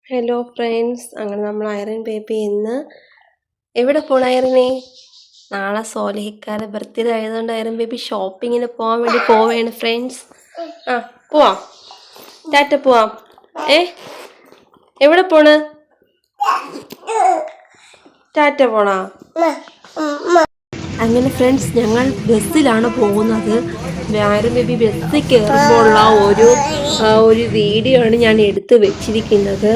Hello friends, അങ്ങനെ നമ്മൾ iron baby ഇന്ന് എവിടെ പോകണം ഐറനെ? നാളെ സോലഹിക്കാരെ ബർത്ത്ഡേ ആയതുകൊണ്ട് ഐറൻ ബേബി ഷോപ്പിങ്ങിന് പോകാൻ വേണ്ടി പോവേണ് ഫ്രണ്ട്സ്. പോവാം, ടാറ്റ പോവാം. എവിടെ പോണ്? ടാറ്റ പോണാ? അങ്ങനെ ഫ്രണ്ട്സ്, ഞങ്ങൾ ബസ്സിലാണ് പോകുന്നത്. ഐറൻ ബേബി ബസ്സിൽ കയറുമ്പോഴുള്ള ഒരു വീഡിയോ ആണ് ഞാൻ എടുത്ത് വെച്ചിരിക്കുന്നത്.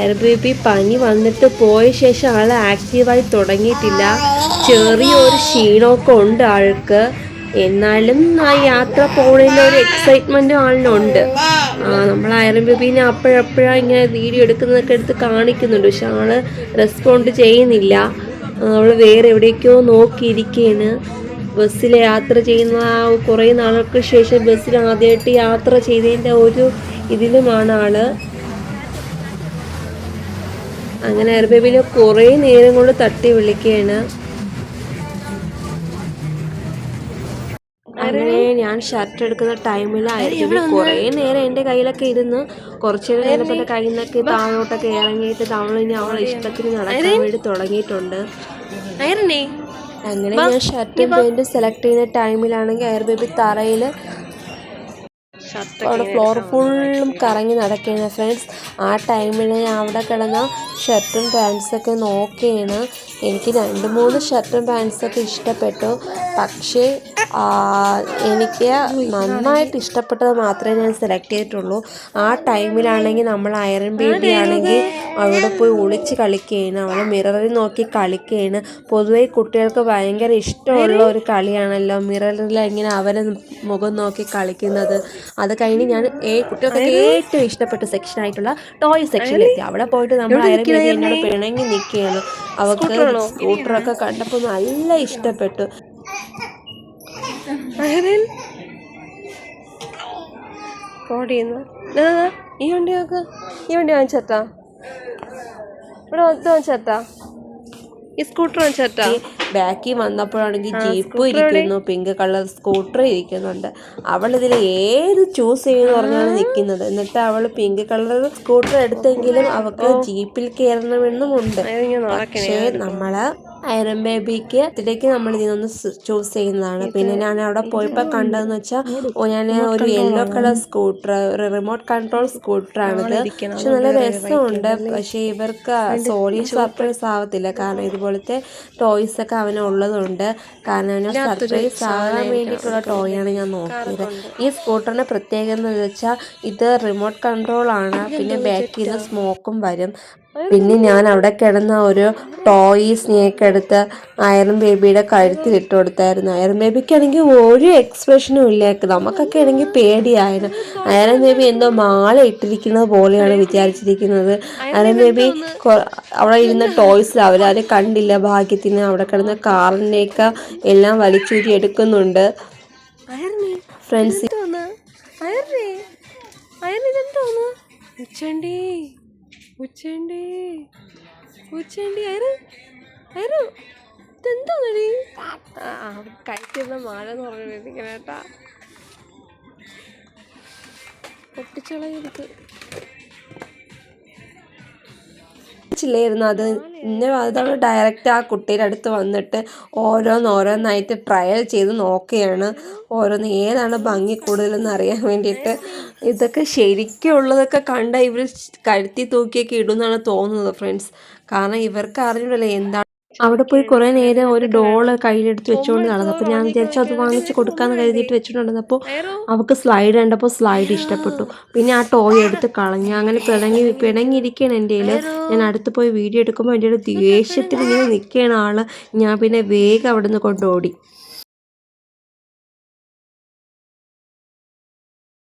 ഐറൻ ബേബി പനി വന്നിട്ട് പോയ ശേഷം ആൾ ആക്റ്റീവായി തുടങ്ങിയിട്ടില്ല. ചെറിയൊരു ക്ഷീണമൊക്കെ ഉണ്ട് ആൾക്ക്. എന്നാലും ആ യാത്ര പോകുന്നതിൻ്റെ ഒരു എക്സൈറ്റ്മെൻറ്റും ആളിനുണ്ട്. നമ്മൾ ഐറൻ ബേബീനെ അപ്പോഴപ്പോഴാണ് ഇങ്ങനെ വീഡിയോ എടുക്കുന്നതൊക്കെ എടുത്ത് കാണിക്കുന്നുണ്ട്. പക്ഷെ ആള് റെസ്പോണ്ട് ചെയ്യുന്നില്ല. അവൾ വേറെ എവിടേക്കോ നോക്കിയിരിക്കുകയാണ്. ബസ്സിൽ യാത്ര ചെയ്യുന്ന കുറേ നാളുകൾക്ക് ശേഷം ബസ്സിൽ ആദ്യമായിട്ട് യാത്ര ചെയ്തതിൻ്റെ ഒരു ഇതിലുമാണ് ആള്. അങ്ങനെ ഐറൻ ബേബിനെ കുറേ നേരം കൊണ്ട് തട്ടി വിളിക്കുകയാണ്. അങ്ങനെ ഞാൻ ഷർട്ട് എടുക്കുന്ന ടൈമിൽ കുറേ നേരം എൻ്റെ കയ്യിലൊക്കെ ഇരുന്ന് കുറച്ച് നേരം എൻ്റെ കയ്യിൽ നിന്നൊക്കെ താഴോട്ടൊക്കെ ഇറങ്ങിയിട്ട് അവളെ ഇഷ്ടത്തിന് നടക്കാൻ വേണ്ടി തുടങ്ങിയിട്ടുണ്ട്. അങ്ങനെ ഞാൻ ഷർട്ടും പാൻറ്റും സെലക്ട് ചെയ്യുന്ന ടൈമിലാണെങ്കിൽ ഐറൻ ബേബി തറയിൽ അവിടെ ഫ്ലോർ ഫുള്ളും കറങ്ങി നടക്കുകയാണ് ഫ്രണ്ട്സ്. ആ ടൈമിൽ ഞാൻ അവിടെ കിടന്ന ഷർട്ടും പാൻസൊക്കെ നോക്കുകയാണ്. എനിക്ക് 2-3 ഷർട്ടും പാൻസൊക്കെ ഇഷ്ടപ്പെട്ടു. പക്ഷേ എനിക്ക് നന്നായിട്ട് ഇഷ്ടപ്പെട്ടത് മാത്രമേ ഞാൻ സെലക്ട് ചെയ്തിട്ടുള്ളൂ. ആ ടൈമിലാണെങ്കിൽ നമ്മൾ ഐറൻ ബേബി ആണെങ്കിൽ അവിടെ പോയി ഒളിച്ച് കളിക്കുകയാണ്. അവൾ മിററിൽ നോക്കി കളിക്കുകയാണ്. പൊതുവെ കുട്ടികൾക്ക് ഭയങ്കര ഇഷ്ടമുള്ള ഒരു കളിയാണല്ലോ മിററിൽ ഇങ്ങനെ അവരെ മുഖം നോക്കി കളിക്കുന്നത്. അത് കഴിഞ്ഞ് ഞാൻ കുട്ടികൾക്ക് ഏറ്റവും ഇഷ്ടപ്പെട്ട സെക്ഷനായിട്ടുള്ള ടോയ് സെക്ഷനിലെത്തി. അവിടെ പോയിട്ട് നമ്മൾ ഐറൻ ബേബി എന്നോട് പിണങ്ങി നിൽക്കുകയാണ്. അവൾക്ക് സ്കൂട്ടറൊക്കെ കണ്ടപ്പോൾ നല്ല ഇഷ്ടപ്പെട്ടു. ഈ വണ്ടി വാങ്ങിച്ചേട്ടാ, ഇവിടെ വാങ്ങിച്ചേട്ടാ, ഈ സ്കൂട്ടർ വാങ്ങിച്ചേട്ടാ. ബാക്കിൽ വന്നപ്പോഴാണെങ്കിൽ ജീപ്പ് ഇരിക്കുന്നു, പിങ്ക് കളർ സ്കൂട്ടർ ഇരിക്കുന്നുണ്ട്. അവൾ ഇതിൽ ഏത് ചൂസ് ചെയ്യുമെന്ന് പറഞ്ഞാണ് നിൽക്കുന്നത്. എന്നിട്ട് അവൾ പിങ്ക് കളർ സ്കൂട്ടർ എടുത്തെങ്കിലും അവൾക്ക് ജീപ്പിൽ കയറണമെന്നുമുണ്ട്. പക്ഷേ നമ്മള് ഐറൻ ബേബിക്ക് ഇതിലേക്ക് നമ്മൾ ഇതിനൊന്ന് ചൂസ് ചെയ്യുന്നതാണ്. പിന്നെ ഞാൻ അവിടെ പോയപ്പോൾ കണ്ടതെന്ന് വെച്ചാൽ ഞാൻ ഒരു യെല്ലോ കളർ സ്കൂട്ടർ, ഒരു റിമോട്ട് കൺട്രോൾ സ്കൂട്ടറാണിത്. പക്ഷെ നല്ല രസമുണ്ട്. പക്ഷേ ഇവർക്ക് സോളി സർപ്രൈസ് ആവത്തില്ല, കാരണം ഇതുപോലത്തെ ടോയ്സ് ഒക്കെ അവനുള്ളതുകൊണ്ട്. കാരണം അവന് സർപ്രൈസ് ആകാൻ വേണ്ടിയിട്ടുള്ള ടോയാണ് ഞാൻ നോക്കിയത്. ഈ സ്കൂട്ടറിൻ്റെ പ്രത്യേകത എന്ന് വെച്ചാൽ ഇത് റിമോട്ട് കൺട്രോൾ ആണ്. പിന്നെ ബാക്കിൽ നിന്ന് സ്മോക്കും വരും. പിന്നെ ഞാൻ അവിടെ കിടന്ന ഒരു ടോയ് സ്നേക്ക് എടുത്ത് ഐറൻ ബേബിയുടെ കഴുത്തിൽ ഇട്ട് കൊടുത്തായിരുന്നു. ഐറൻ ബേബിക്കാണെങ്കിൽ ഒരു എക്സ്പ്രഷനും ഇല്ല. നമുക്കൊക്കെ ആണെങ്കിൽ പേടിയായിരുന്നു. ഐറൻ ബേബി എന്തോ മാല ഇട്ടിരിക്കുന്നത് പോലെയാണ് വിചാരിച്ചിരിക്കുന്നത്. ഐറൻ ബേബി അവിടെ ഇരുന്ന ടോയ്സിൽ അവരാരും കണ്ടില്ല. ഭാഗ്യത്തിന് അവിടെ കിടന്ന കാറിൻ്റെയൊക്കെ എല്ലാം വലിച്ചൂരി എടുക്കുന്നുണ്ട് ഫ്രണ്ട്സ്. കഴിക്കുന്ന മാല എന്ന് പറഞ്ഞ വേദിക്കണേട്ടാ, പൊട്ടിച്ചളയെടുത്ത് ില്ലായിരുന്നു. അതവൾ ഡയറക്റ്റ് ആ കുട്ടിയുടെ അടുത്ത് വന്നിട്ട് ഓരോന്നായിട്ട് ട്രയൽ ചെയ്ത് നോക്കുകയാണ്. ഓരോന്ന് ഏതാണ് ഭംഗി കൂടുതലെന്ന് അറിയാൻ വേണ്ടിയിട്ട്. ഇതൊക്കെ ശരിക്കും ഉള്ളതൊക്കെ കണ്ട ഇവർ കഴുത്തി തൂക്കിയൊക്കെ ഇടുമെന്നാണ് തോന്നുന്നത് ഫ്രണ്ട്സ്. കാരണം ഇവർക്ക് അറിഞ്ഞില്ലല്ലോ എന്താണ്. അവിടെ പോയി കുറേ നേരം ഒരു ഡോള് കയ്യിലെടുത്ത് വെച്ചുകൊണ്ട് നടന്നു. അപ്പോൾ ഞാൻ വിചാരിച്ചു അത് വാങ്ങിച്ച് കൊടുക്കാമെന്ന് കരുതിയിട്ട് വെച്ചിട്ടുണ്ടെന്നപ്പോൾ അവൾക്ക് സ്ലൈഡ് കണ്ടപ്പോൾ സ്ലൈഡ് ഇഷ്ടപ്പെട്ടു. പിന്നെ ആ ടോയ് എടുത്ത് കളഞ്ഞു. അങ്ങനെ പിണങ്ങിയിരിക്കുകയാണ് എൻ്റെ കയ്യിൽ. ഞാൻ അടുത്ത് പോയി വീഡിയോ എടുക്കുമ്പോൾ എൻ്റെ ദേഷ്യത്തിൽ ഇങ്ങനെ നിൽക്കുകയാണ് ആൾ. ഞാൻ പിന്നെ വേഗം അവിടെ നിന്ന് കൊണ്ടോടി.